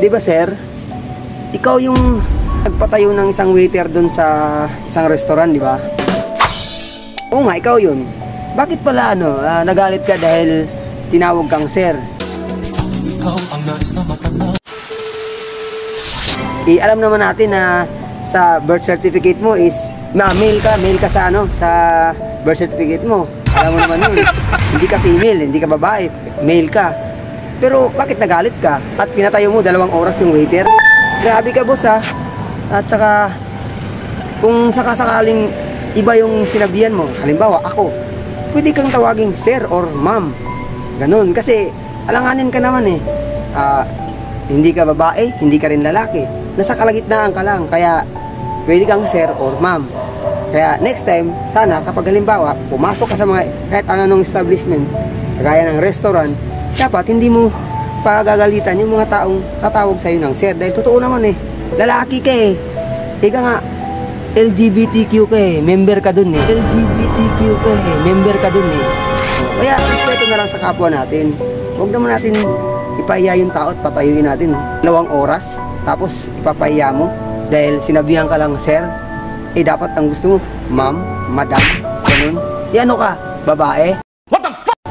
Di ba, sir? Ikaw yung nagpatayo ng isang waiter dun sa isang restaurant, di ba? Oo nga, ikaw yun. Bakit pala nagalit ka dahil tinawag kang sir? Alam naman natin na sa birth certificate mo is male ka sa sa birth certificate mo. Alam mo naman yun. Hindi ka female, hindi ka babae, male ka. Pero bakit nagalit ka? At pinatayo mo 2 oras yung waiter? Grabe ka, boss, ha? At saka kung sakasakaling iba yung sinabihan mo, halimbawa ako, pwede kang tawaging sir or ma'am. Ganun, kasi alanganin ka naman eh. Hindi ka babae, hindi ka rin lalaki. Nasa kalagitnaan ka lang, kaya pwede kang sir or ma'am. Kaya next time, sana kapag halimbawa pumasok ka sa mga kahit anong establishment, kagaya ng restaurant, dapat hindi mo pagagalitan yung mga taong tatawag sa'yo ng sir. Dahil totoo naman eh, lalaki ka eh. Ika nga, LGBTQ ka eh, member ka dun eh. LGBTQ ka eh, member ka dun eh. Kaya respeto na lang sa kapwa natin. Huwag naman natin ipahiya yung tao at patayuin natin 2 oras, tapos ipapahiya mo dahil sinabihan ka lang sir. Eh dapat ang gusto mo, ma'am, madam, ganun. Ano ka, babae? What the fuck?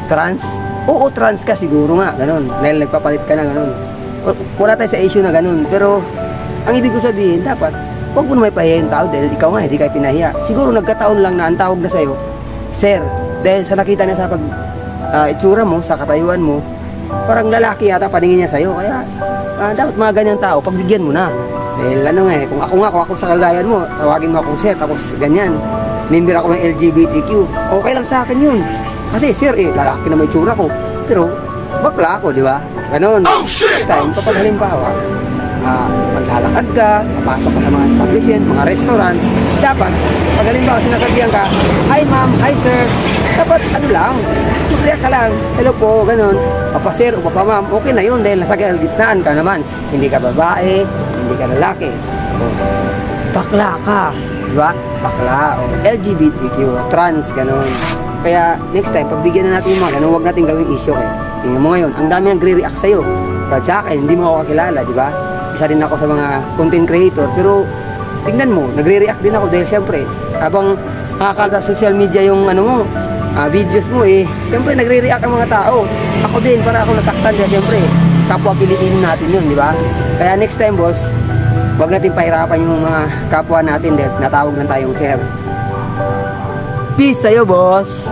Trans? Oo, trans ka siguro nga, ganun. Dahil nagpapalit ka na ganun. Wala tayo sa issue na ganun. Pero ang ibig ko sabihin, dapat huwag mo na may pahiya yung tao dahil ikaw nga hindi kayo pinahiya. Siguro nagkataon lang na ang tawag na sa'yo sir, dahil sa nakita niya sa itsura mo, sa katayuan mo, parang lalaki yata paningin niya sa'yo. Kaya dapat mga ganyang tao, pagbigyan mo na. Dahil kung ako sa kalagayan mo, tawagin mo akong sir, tapos ganyan, member ako ng LGBTQ, okay lang sa akin yun. Kasi sir, lalaki na may itsura ko, pero bakla ako, di ba? Ganon. Next time, kapag halimbawa, maglalakad ka, papasok ka sa mga establishment, mga restaurant, dapat, pag halimbawa sinasabihan ka, hi ma'am, hi sir, dapat magriyak ka lang, hello po, ganon, papa sir o papa ma'am, okay na yun dahil nasa gitnaan ka naman, hindi ka babae, hindi ka lalaki, bakla ka, di ba? Bakla, o LGBTQ, trans, ganon. Kaya next time, pagbigyan na natin yung mga ganun, huwag natin gawing issue kayo. Tingnan mo ngayon, ang dami nagre-react sa'yo. Kahit sa akin, hindi mo ako kakilala, di ba? Isa din ako sa mga content creator. Pero, tingnan mo, nagre-react din ako dahil syempre, habang nakakalat sa social media yung videos mo syempre nagre-react ang mga tao. Ako din, para ako nasaktan dahil syempre, kapwa Pilipino natin yun, di ba? Kaya next time, boss, huwag natin pahirapan yung mga kapwa natin dahil natawag lang tayong sir. Peace sa'yo, boss!